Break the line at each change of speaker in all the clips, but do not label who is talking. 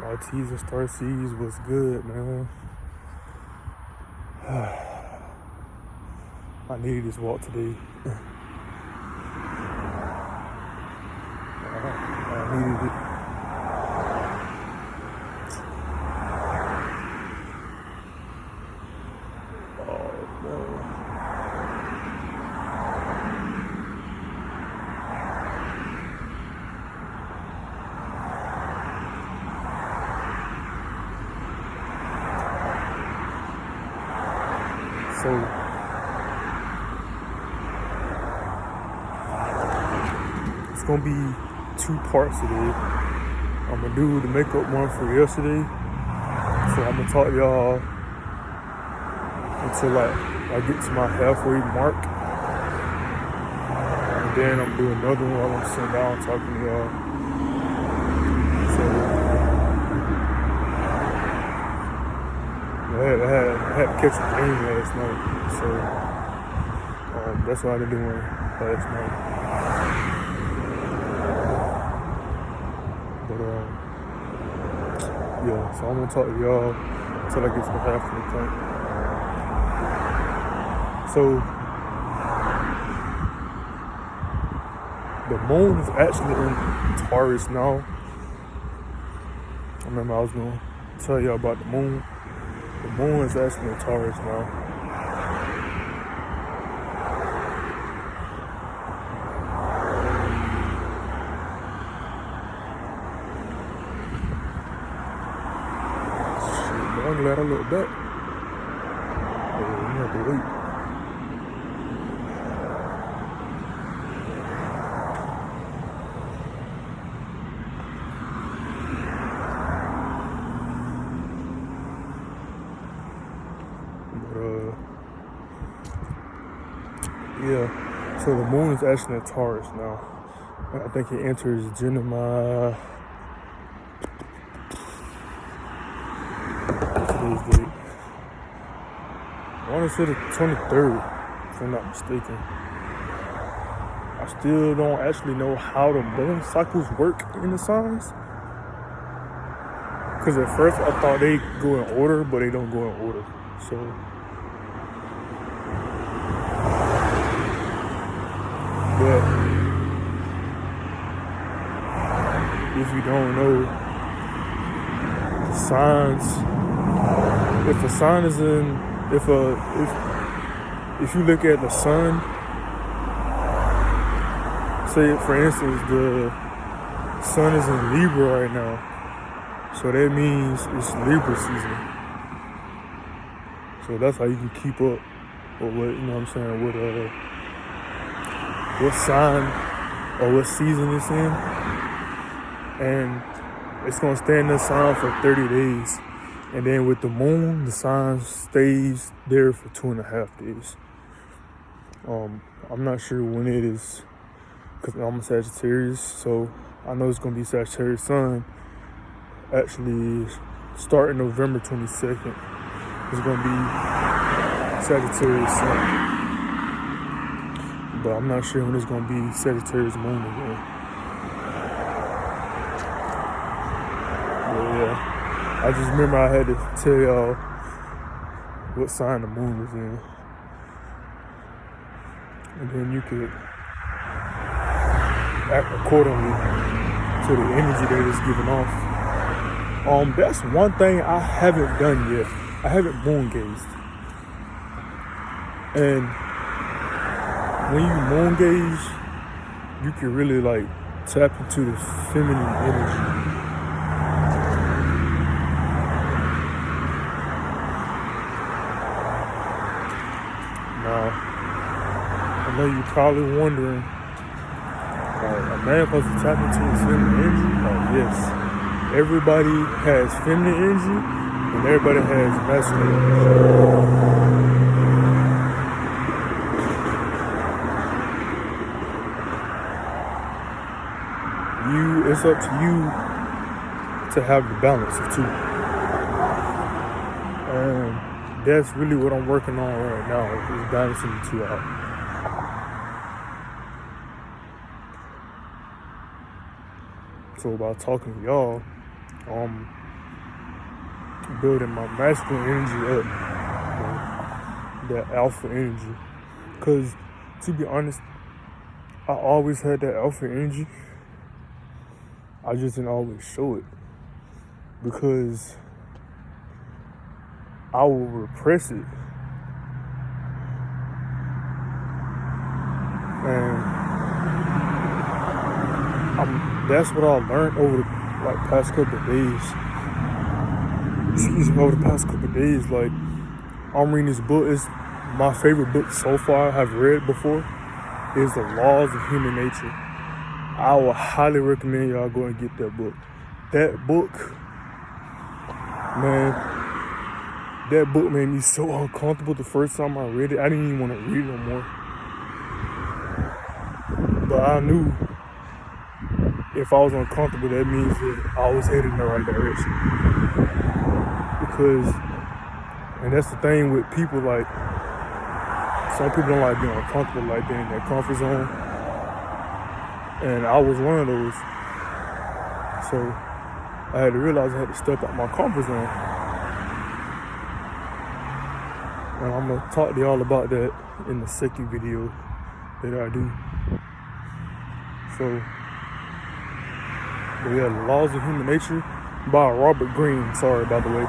All T's and Star C's was good, man. I needed this walk today. I needed it. Oh, man. So, it's gonna be 2 parts today. I'm gonna do the makeup one for yesterday. So I'm gonna talk to y'all until like I get to my halfway mark. And then I'm doing another one. I'm gonna sit down talking to y'all. So I had to catch a game last night. So that's what I've been doing last night. But yeah, so I'm gonna talk to y'all until I get to the halfway point. So the moon is actually in Taurus now. I remember I was gonna tell y'all about the moon. The moon is actually in Taurus now. I'm glad I looked back. You have to wait. But yeah. So the moon is actually in Taurus now. I think it enters Gemini. Today's date. I want to say the 23rd, if I'm not mistaken. I still don't actually know how the moon cycles work in the signs. Because at first I thought they go in order, but they don't go in order. So but if you don't know the signs, if a sign is in, if you look at the sun, say for instance the sun is in Libra right now, so that means it's Libra season. So that's how you can keep up with what, you know what I'm saying, with what sign or what season it's in. And it's gonna stay in the sign for 30 days. And then with the moon, the sign stays there for 2.5 days. I'm not sure when it is, because I'm a Sagittarius, so I know it's gonna be Sagittarius sun. Actually, starting November 22nd, it's gonna be Sagittarius sun. But I'm not sure when it's gonna be Sagittarius moon again. But yeah, I just remember I had to tell y'all what sign the moon was in. And then you could act accordingly to the energy that is given off. That's one thing I haven't done yet. I haven't moon gazed. And when you moon gaze, you can really like tap into the feminine energy. Now, I know you're probably wondering, a man supposed to tap into his feminine energy? Yes. Everybody has feminine energy and everybody has masculine energy. It's up to you to have the balance of two. And that's really what I'm working on right now, is balancing the two out. So by talking to y'all, building my masculine energy up, that alpha energy. Cause to be honest, I always had that alpha energy. I just didn't always show it because I will repress it. And that's what I learned over the past couple of days. Over the past couple of days, like I'm reading this book. It's my favorite book so far I've read before. Is The Laws of Human Nature. I would highly recommend y'all go and get that book. That book, man, that book made me so uncomfortable the first time I read it. I didn't even want to read it no more. But I knew if I was uncomfortable, that means that I was headed in the right direction. Because, and that's the thing with people, like, some people don't like being uncomfortable, like being in their comfort zone. And I was one of those. So I had to realize I had to step out my comfort zone. And I'm going to talk to y'all about that in the second video that I do. So, but yeah, The Laws of Human Nature by Robert Greene. Sorry, by the way.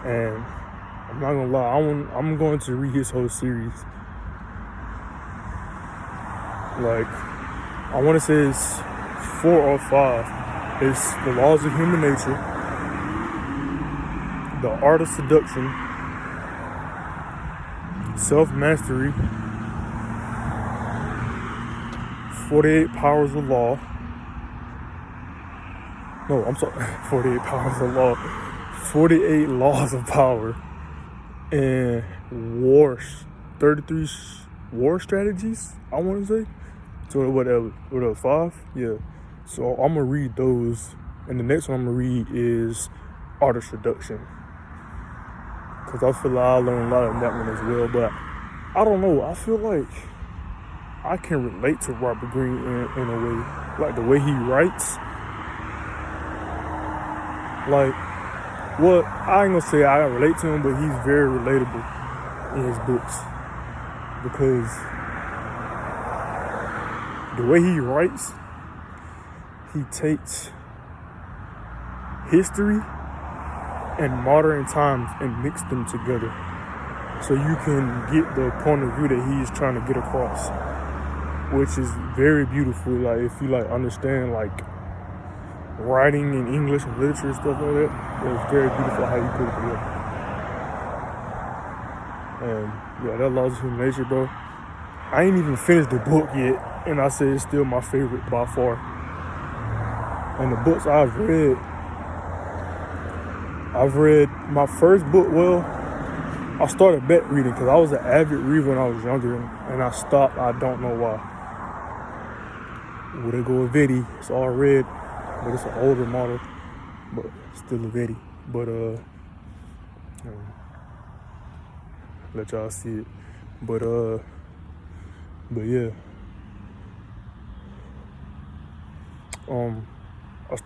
And I'm not gonna lie, I'm going to read his whole series. Like, I want to say it's 4 or 5. It's The Laws of Human Nature, The Art of Seduction, Self-Mastery, 48 Powers of Law. No, I'm sorry, 48 Powers of Law. 48 Laws of Power. And 33 war strategies, I want to say. So whatever, 5? Yeah. So I'm going to read those. And the next one I'm going to read is Art of Seduction. Because I feel like I learned a lot in that one as well. But I don't know. I feel like I can relate to Robert Greene in a way. Like the way he writes. Like, well, I ain't gonna say I relate to him, but he's very relatable in his books. Because the way he writes, he takes history and modern times and mix them together. So you can get the point of view that he's trying to get across. Which is very beautiful. Like, if you like understand like writing in English and literature and stuff like that, it's very beautiful how you put it together. And yeah, that Laws of Human Nature, bro. I ain't even finished the book yet, and I say it's still my favorite by far. And the books I've read my first book. Well, I started back reading because I was an avid reader when I was younger, and I stopped. I don't know why. Would it go with Vetti? It's all red, but it's an older model, but still a Vetti. But let y'all see it. But yeah.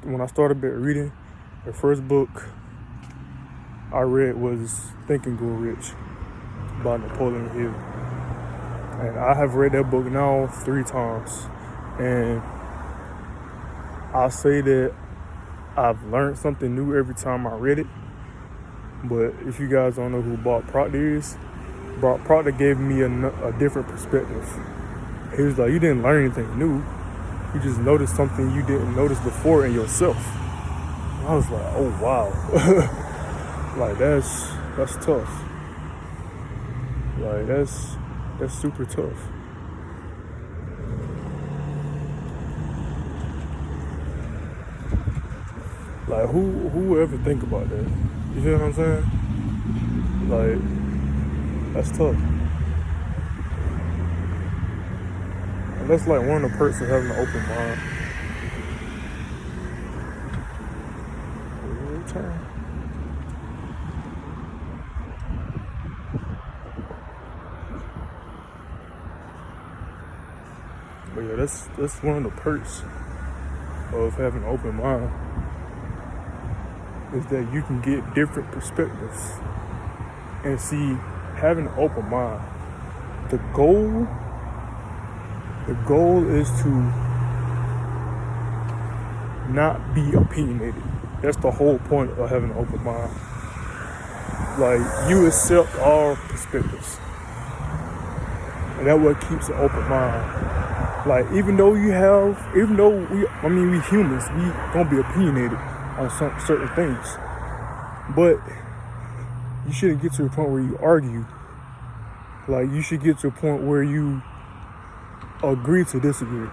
When I started back reading, the first book I read was Think and Grow Rich by Napoleon Hill. And I have read that book now 3 times. And I'll say that I've learned something new every time I read it. But if you guys don't know who Bob Proctor is, Bob Proctor gave me a different perspective. He was like, you didn't learn anything new. You just noticed something you didn't notice before in yourself. And I was like, oh wow. Like that's tough. Like that's super tough. Like who would ever think about that? You feel what I'm saying? Like that's tough. And that's like one of the perks of having an open mind. But yeah, that's one of the perks of having an open mind. is that you can get different perspectives and see, having an open mind. The goal is to not be opinionated. That's the whole point of having an open mind. Like, you accept all perspectives. And that's what keeps an open mind. Like, even though we humans, we gonna be opinionated on certain things. But you shouldn't get to a point where you argue. Like, you should get to a point where you agree to disagree,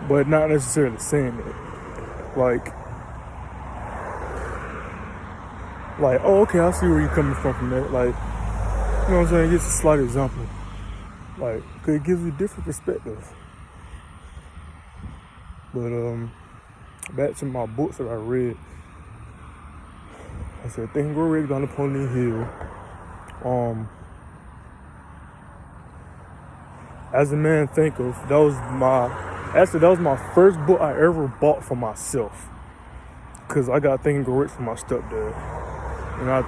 but not necessarily saying it. Like, oh, okay, I see where you're coming from that. Like, you know what I'm saying? Just a slight example. Like, cause it gives you a different perspective. But back to my books that I read. I said Think and Grow Rich by Napoleon Hill. As a Man Thinketh, that was my first book I ever bought for myself. Cause I got Think and Grow Rich from my stepdad. And I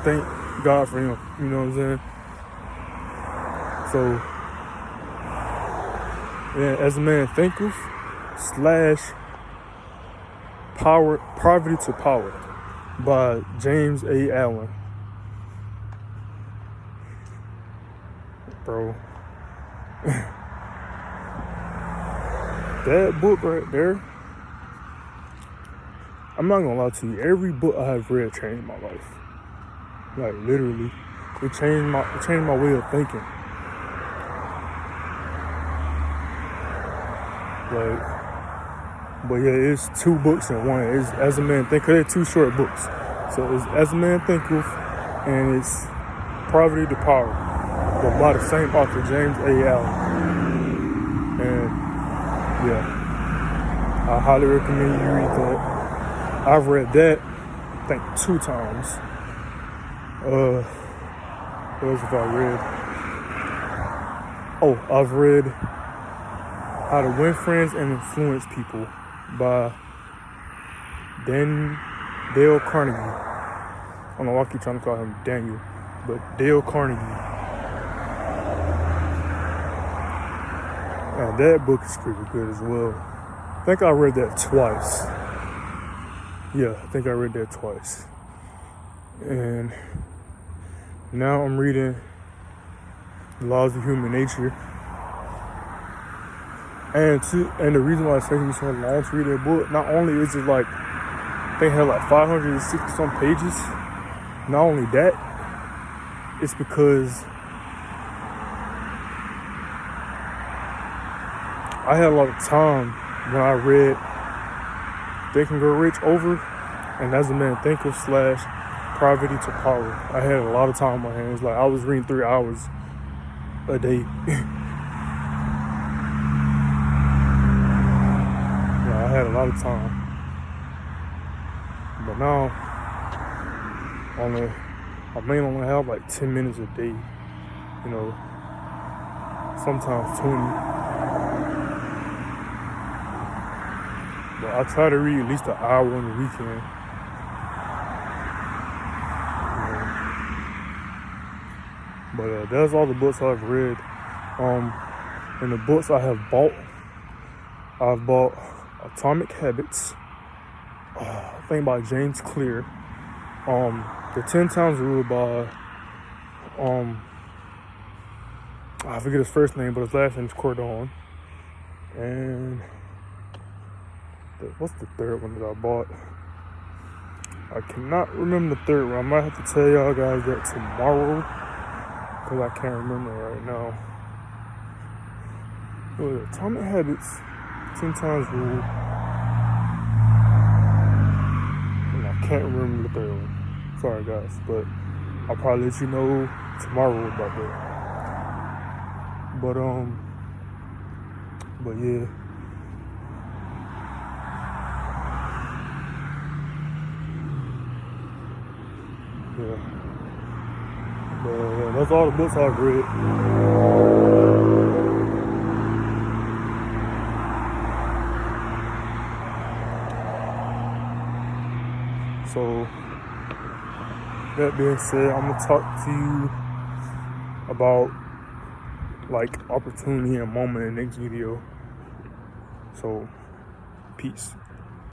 thank God for him, you know what I'm saying? So, yeah, As a Man Thinketh / Poverty to Power by James A. Allen. Bro. That book right there, I'm not gonna lie to you, every book I have read changed my life. Like, literally. It changed my way of thinking. Like, but yeah, it's 2 books in one. It's As a Man Thinketh. They're 2 short books. So it's As a Man Thinketh and it's Poverty to Power, but by the same author, James A. Allen. And yeah, I highly recommend you read that. I've read that, I think, 2 times. What else have I read? Oh, I've read How to Win Friends and Influence People by Dale Carnegie. I don't know why I keep trying to call him Daniel, but Dale Carnegie. And that book is pretty good as well. I think I read that twice. Yeah, I think I read that twice. And now I'm reading The Laws of Human Nature. And the reason why it's taking me so long to read that book, not only is it like, they had like 560 some pages. Not only that, it's because I had a lot of time when I read Think and Grow Rich over and As a Man Thinketh / Poverty to Power. I had a lot of time on my hands. Like, I was reading 3 hours a day. I had a lot of time. But now, I may only have like 10 minutes a day. You know, sometimes 20. But I try to read at least an hour on the weekend. But that's all the books I've read. And the books I have bought, I've bought Atomic Habits, I think by James Clear. The 10 Times Rule by, I forget his first name, but his last name is Cordon. And what's the third one that I bought? I cannot remember the third one. I might have to tell y'all guys that tomorrow, because I can't remember right now. Atomic Habits, 10 Times Rule, and I can't remember the third one. Sorry guys, but I'll probably let you know tomorrow about that. But yeah. Yeah. But that's all the books I've read. So that being said, I'm gonna talk to you about like opportunity and moment in the next video. So peace.